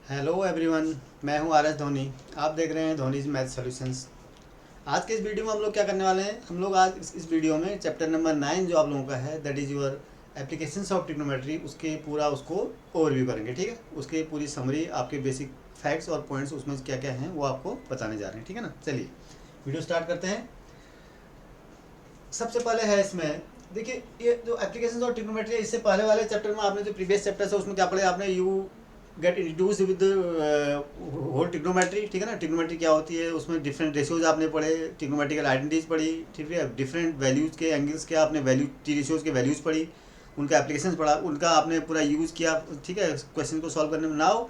Hello everyone, मैं हूं R S Dhoni. आप देख रहे हैं धोनीज मैथ सॉल्यूशंस। आज के इस वीडियो में हम लोग क्या करने वाले हैं, हम लोग आज इस वीडियो में चैप्टर नंबर 9 जो आप लोगों का है, that is your applications of trigonometry, उसके पूरा उसको ओवरव्यू करेंगे। ठीक है, उसके पूरी समरी, आपके बेसिक फैक्ट्स और पॉइंट्स उसमें क्या क्या हैं वो आपको बताने जा रहे हैं। ठीक है ना, चलिए वीडियो स्टार्ट करते हैं। सबसे पहले है इसमें, देखिए ये जो एप्लीकेशन और ट्रिग्नोमेट्री है, इससे पहले वाले चैप्टर में आपने जो प्रीवियस चैप्टर है उसमें क्या पढ़े आपने, you get introduce with whole trigonometry. ठीक है ना, ट्रिग्नोमेट्री क्या होती है, उसमें डिफरेंट रेशियोज आपने पढ़े, ट्रिग्नोमेट्रिकल आइडेंटिटीज पढ़ी। ठीक है, डिफरेंट वैल्यूज़ के एंगल्स के आपने वैल्यू टी रेशियोज के वैल्यूज़ पढ़ी, उनका एप्लीकेशन पढ़ा, उनका आपने पूरा यूज़ किया। ठीक है, क्वेश्चन को सॉल्व करने में। नाउ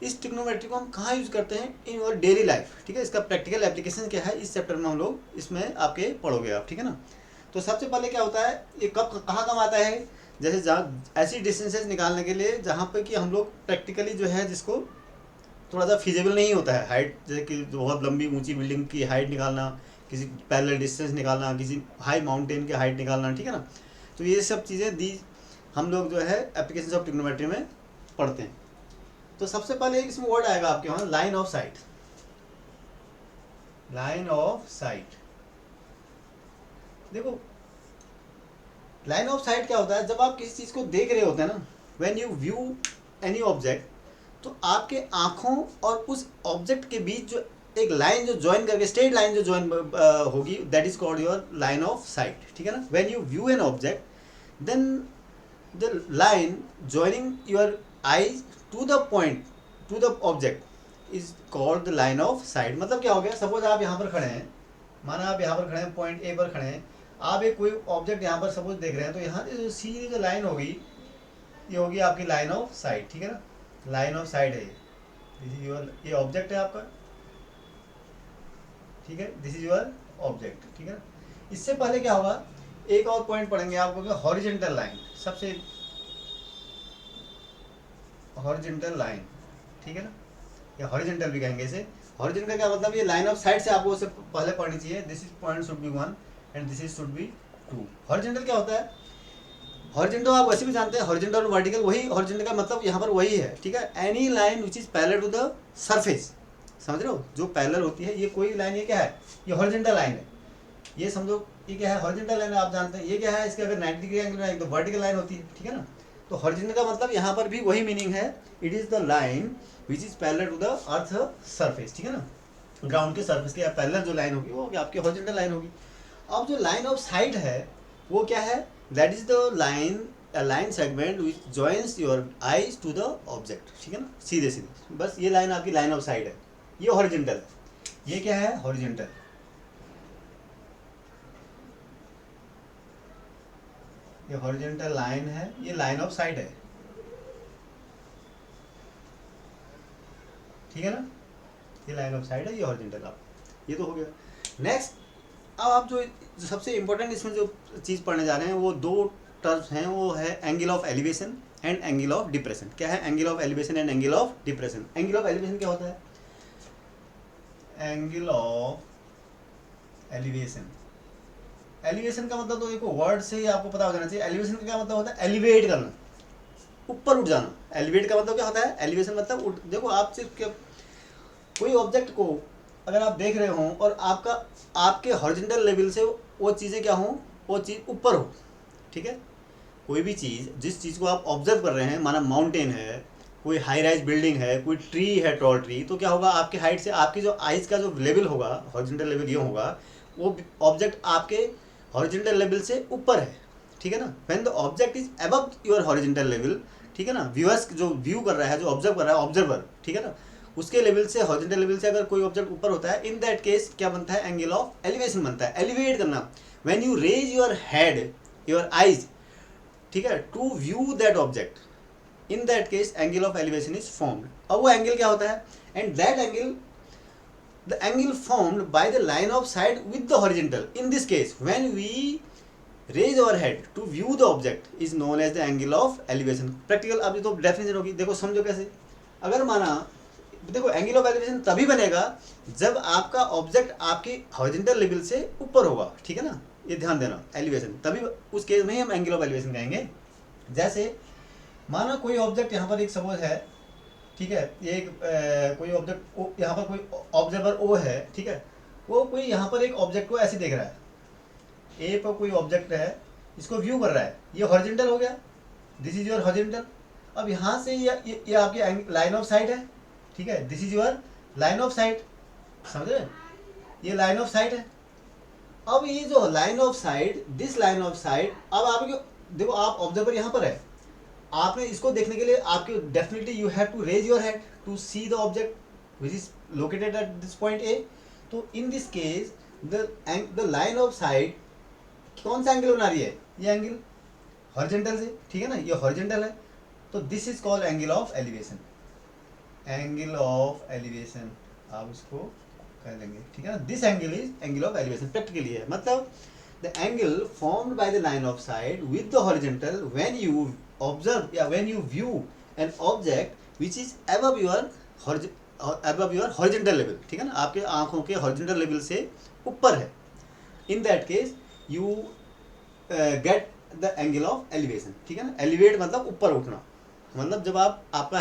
इस ट्रिग्नोमेट्री को हम कहाँ यूज़ करते हैं, इन योर डेली लाइफ। ठीक है, इसका प्रैक्टिकल एप्लीकेशन क्या है इस चैप्टर में हम लोग इसमें आपके पढ़ोगे आप। ठीक है ना, तो सबसे पहले क्या होता है, ये कब कहाँ काम आता है, जैसे जहाँ ऐसी डिस्टेंसेज निकालने के लिए जहाँ पे कि हम लोग प्रैक्टिकली जो है जिसको थोड़ा सा फिजिबल नहीं होता है, हाइट जैसे कि बहुत लंबी ऊंची बिल्डिंग की हाइट निकालना, किसी पैरेलल डिस्टेंस निकालना, किसी हाई माउंटेन की हाइट निकालना। ठीक है ना, तो ये सब चीज़ें दी हम लोग जो है एप्लीकेशन ऑफ ट्रिग्नोमेट्री में पढ़ते हैं। तो सबसे पहले एक इसमें वर्ड आएगा आपके वहाँ, line of site. Line of site, देखो लाइन ऑफ साइट क्या होता है, जब आप किसी चीज़ को देख रहे होते हैं ना, when you view any object, तो आपके आँखों और उस ऑब्जेक्ट के बीच जो एक लाइन जो ज्वाइन करके, स्ट्रेट लाइन जो ज्वाइन होगी, that is called your line of sight. ठीक है ना, when you view an object, then the line joining your eyes to the point, to the object is called the line of sight. मतलब क्या हो गया, suppose आप यहाँ पर खड़े हैं, माना आप यहाँ पर खड़े हैं, पॉइंट ए पर खड़े हैं, आप एक कोई ऑब्जेक्ट यहाँ पर सपोज देख रहे हैं, तो यहाँ से जो सीधी जो लाइन होगी ये होगी आपकी लाइन ऑफ साइट। ठीक है ना, लाइन ऑफ साइट है ये, ये ऑब्जेक्ट है आपका। ठीक है, दिस इज योर ऑब्जेक्ट। ठीक है ना, इससे पहले क्या होगा, एक और पॉइंट पढ़ेंगे आपको, हॉरिजेंटल लाइन, सबसे हॉरिजेंटल लाइन। ठीक है ना, या हॉरिजेंटल भी कहेंगे इसे। हॉरिजेंटल का मतलब ये लाइन ऑफ साइट से आपको उससे पहले पढ़नी चाहिए, this is point should be 1 and this is should be 2। Horizontal क्या होता है, हॉरिजेंटल आप वैसे भी जानते हैं, हॉरिजेंटल और वर्टिकल, वही हॉरिजेंटल का मतलब यहाँ पर वही है। ठीक है, any line which is parallel to the surface, समझ रहे हो, जो पैरेलल होती है, ये कोई लाइन, ये क्या है, ये हॉरिजेंटल लाइन है। ये समझो ये क्या है, हॉरिजेंटल लाइन है, आप जानते हैं ये क्या है, इसके अगर 90 डिग्री एंगल में तो वर्टिकल लाइन होती है। ठीक है ना, तो हॉरिजेंटल का मतलब यहाँ पर भी वही मीनिंग है, it is the line which is parallel to the earth surface. ठीक है ना, ग्राउंड के सरफेस के पैरेलल जो लाइन होगी वो आपकी हॉरिजेंटल लाइन होगी। अब जो लाइन ऑफ साइट है वो क्या है, that is the line, a line segment which joins your eyes to the object। ठीक है ना, सीधे सीधे, बस ये लाइन आपकी लाइन ऑफ साइट है, ये हॉरिजेंटल है। ये क्या है, हॉरिजेंटल, ये हॉरिजेंटल लाइन है, ये लाइन ऑफ साइट है। ठीक है ना, ये लाइन ऑफ साइट है, ये हॉरिजेंटल, आप ये तो हो गया। नेक्स्ट, अब आप जो सबसे इंपॉर्टेंट इसमें जो चीज़ पढ़ने जा रहे हैं वो दो टर्म्स हैं, वो है angle of elevation and angle of depression. क्या है angle of elevation and angle of depression. Angle of elevation क्या होता है, एंगल ऑफ एलिवेशन, एलिवेशन का मतलब तो देखो वर्ड से ही आपको पता हो जाना चाहिए, एलिवेशन का क्या मतलब होता है, एलिवेट करना, ऊपर उठ जाना। एलिवेट का मतलब क्या होता है, एलिवेशन मतलब उठ, देखो आप सिर्फ कोई ऑब्जेक्ट को अगर आप देख रहे हो और आपका आपके हॉरिजॉन्टल लेवल से वो चीज़ें क्या हो, वो चीज़ ऊपर हो। ठीक है, कोई भी चीज़, जिस चीज़ को आप ऑब्जर्व कर रहे हैं, माना माउंटेन है, कोई हाई राइज बिल्डिंग है, कोई ट्री है, टॉल ट्री, तो क्या होगा, आपके हाइट से आपकी जो आइज का जो लेवल होगा, हॉरिजॉन्टल लेवल ये होगा, वो ऑब्जेक्ट आपके हॉरिजॉन्टल लेवल से ऊपर है। ठीक है ना, when the object is above your horizontal level, ठीक है ना, व्यूअर्स जो व्यू कर रहा है, जो ऑब्जर्व कर रहा है, ऑब्जर्वर, ठीक है ना, उसके लेवल से, हॉरिजॉन्टल लेवल से अगर कोई ऑब्जेक्ट ऊपर होता है, इन दैट केस क्या बनता है, एंगल ऑफ एलिवेशन बनता है। एलिवेट करना, when you raise your head, your eyes, ठीक है, to view that object, in that case angle of elevation is formed. अब वो एंगल क्या होता है, and that angle, the angle formed by the line of side with the horizontal, in this case when we raise our head to view the object is known as the angle of elevation. Practical अभी तो definition होगी, देखो समझो कैसे। अगर माना, देखो angle of elevation तभी बनेगा जब आपका ऑब्जेक्ट आपकी हॉरिजॉन्टल लेवल से ऊपर होगा। ठीक है ना, ये ध्यान देना, एलिवेशन तभी, उस केस में ही हम एंगल ऑफ एलिवेशन कहेंगे। जैसे माना कोई ऑब्जेक्ट यहाँ पर एक सपोज है, ठीक है, ये एक कोई ऑब्जेक्ट यहाँ पर कोई ऑब्जर्वर ओ है, ठीक है, वो कोई यहाँ पर एक ऑब्जेक्ट को ऐसे देख रहा है, ए पर कोई ऑब्जेक्ट है, इसको व्यू कर रहा है, ये हॉरिजॉन्टल हो गया, दिस इज योर हॉरिजॉन्टल। अब यहाँ से ये आपकी लाइन ऑफ साइट है, ठीक है, this is your line of site, समझे, ये लाइन ऑफ साइट है। अब ये जो line of site, this line of site, अब आपके देखो आप ऑब्जर्वर यहाँ पर है, आपने इसको देखने के लिए आपके definitely you have to raise your head to see the object which is located at this point A. तो in this case the line of sight कौन सा एंगल बना रही है, ये एंगल हॉरिजॉन्टल से, ठीक है ना, ये हॉरिजॉन्टल है, तो this is called angle of elevation, angle of elevation आप इसको कर लेंगे, ठीक है ना, this angle is angle of elevation. Practically है मतलब the angle formed by the line of sight with the horizontal when you observe या when you view an object which is above your horizontal level, ठीक है ना, आपके आंखों के horizontal level से ऊपर है, in that case you get the angle of elevation, ठीक है ना। एलिवेट मतलब ऊपर उठना, मतलब जब आपका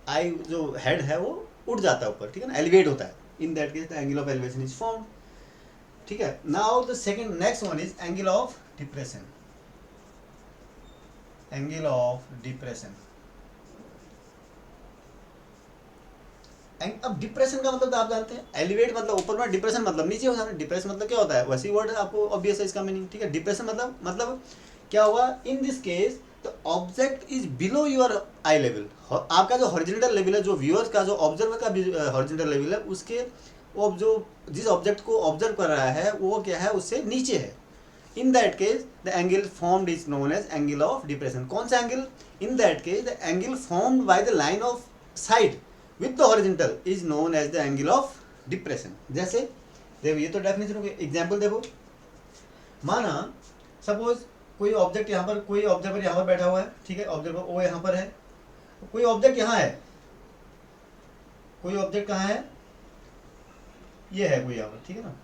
आई जो हेड है वो उठ जाता है ऊपर, ठीक है ना, एलिवेट होता है, in that case the angle of elevation is formed, ठीक है। Now the second next one is angle of depression, angle of depression. अब डिप्रेशन का मतलब आप जानते हैं, एलिवेट मतलब ऊपर में, डिप्रेशन मतलब नीचे हो जाना। डिप्रेशन मतलब क्या होता है, वैसी वर्ड है, आपको ऑब्वियस है इसका मीनिंग, ठीक है। डिप्रेशन मतलब क्या हुआ, इन this case the object is below your I level, आपका जो हॉरिजॉन्टल लेवल है, जो व्यूअर्स का, जो ऑब्जर्वर का हॉरिजॉन्टल लेवल है, उसके वो जो जिस ऑब्जेक्ट को ऑब्जर्व कर रहा है वो क्या है, उससे नीचे है। In that case the angle formed is known as angle of depression. कौन सा angle, in that case the angle formed by the line of side with the horizontal is known as the angle of depression. जैसे देखो, ये तो definition हो गई, example देखो, माना सपोज कोई ऑब्जेक्ट यहाँ पर, कोई ऑब्जर्वर यहाँ पर बैठा हुआ है, ठीक है, ऑब्जर्वर ओ यहाँ पर है, कोई ऑब्जेक्ट यहाँ है, कोई ऑब्जेक्ट कहाँ है, ये है कोई यहाँ पर, ठीक है ना,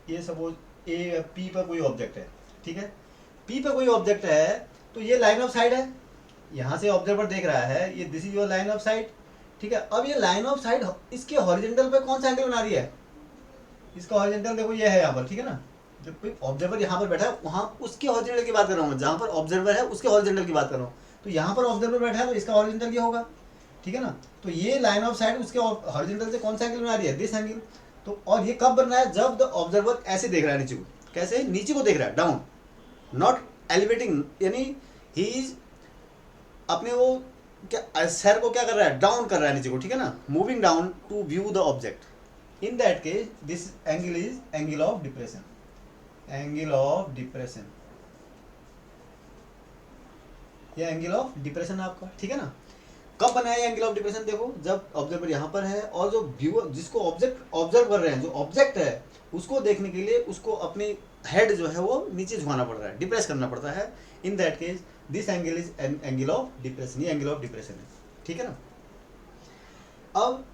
ये सपोज ए पी पर कोई ऑब्जेक्ट है, ठीक है, पी पर कोई ऑब्जेक्ट है, तो ये लाइन ऑफ साइट है, यहाँ से ऑब्जर्वर देख रहा है, ये this is your line of sight, ठीक है। अब ये लाइन ऑफ साइट इसके हॉरिजॉन्टल पे कौन सा एंगल बना रही है, इसका हॉरिजॉन्टल देखो ये है यहाँ पर, ठीक है ना, जब कोई ऑब्जर्वर यहाँ पर बैठा है, वहाँ उसके हॉरिजॉन्टल की बात कर रहा हूँ, जहाँ पर ऑब्जर्वर है उसके हॉरिजॉन्टल की बात कर रहा हूँ, तो यहाँ पर ऑब्जर्वर बैठा है तो इसका हॉरिजॉन्टल ये होगा, ठीक है ना। तो ये लाइन ऑफ साइट उसके हॉरिजॉन्टल से कौन सा एंगल बना रही है, दिस एंगल। तो और ये कब बन रहा है, जब द ऑब्जर्वर ऐसे देख रहा है नीचे को, कैसे, नीचे को देख रहा है, डाउन, नॉट एलिवेटिंग, यानी ही इज अपने वो क्या सर को क्या कर रहा है, डाउन कर रहा है नीचे को, ठीक है ना, moving down to view the object. In that case this angle is angle of depression, angle of depression, ये एंगल ऑफ डिप्रेशन है आपका, ठीक है ना। कब बना है एंगल ऑफ डिप्रेशन, देखो जब ऑब्जर्वर यहाँ पर है और जो व्यूअर, जिसको ऑब्जेक्ट ऑब्जर्व कर रहे हैं, जो ऑब्जेक्ट है उसको देखने के लिए उसको अपनी हेड जो है वो नीचे झुकाना पड़ रहा है, डिप्रेस करना पड़ता है। In that case this angle is angle of depression, ये एंगल ऑफ डिप्रेशन है, ठीक है ना। अब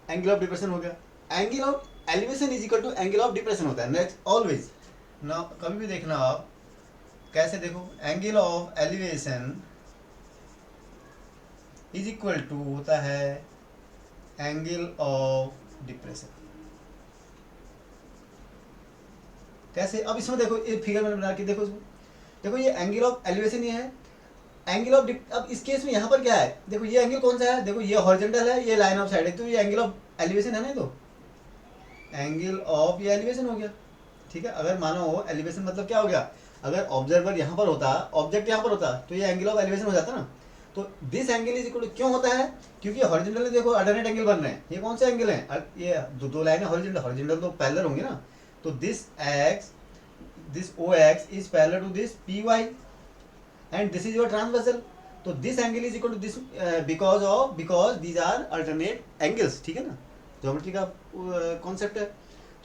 एंगल ऑफ डिप्रेशन हो गया, angle of elevation is equal to angle of depression होता है नेक्स्ट ऑलवेज ना, कभी भी देखना आप कैसे, देखो angle of elevation is equal to होता है एंगल ऑफ डिप्रेशन। कैसे, अब इसमें देखो ये फिगर मैंने बना के देखो, इसमें देखो ये एंगल ऑफ एलिवेशन ये है, एंगल ऑफ अब इस केस में यहाँ पर क्या है, देखो ये एंगल कौन सा है, देखो ये हॉरिजॉन्टल है, ये लाइन ऑफ साइड है, तो ये एंगल ऑफ एलिवेशन है ना, तो एंगल ऑफ ये एलिवेशन हो गया, ठीक है। अगर मानो एलिवेशन मतलब क्या हो गया, अगर ऑब्जर्वर यहाँ पर होता, ऑब्जेक्ट यहाँ पर होता, तो ये एंगल ऑफ एलिवेशन हो जाता ना। तो दिस एंगल इज इक्वल क्यों होता है, क्योंकि हॉरिजॉन्टल देखो अल्टरनेट एंगल बन रहे हैं, ये कौन से एंगल हैं, ये दो लाइनें हॉरिजॉन्टल, हॉरिजॉन्टल तो पैरेलल होंगे ना, तो this X, this O X is parallel to this P Y and this is your transversal. तो this angle is equal to this because these are alternate angles, ठीक है ना, ज्योमेट्री का concept है।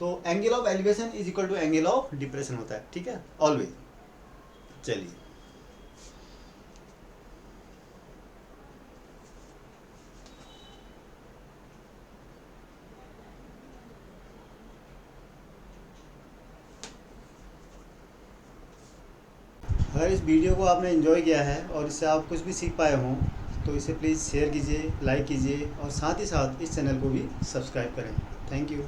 तो angle of elevation is equal to angle of depression होता है, ठीक है, ऑलवेज। चलिए अगर इस वीडियो को आपने एंजॉय किया है और इससे आप कुछ भी सीख पाए हों तो इसे प्लीज़ शेयर कीजिए, लाइक कीजिए और साथ ही साथ इस चैनल को भी सब्सक्राइब करें। Thank you.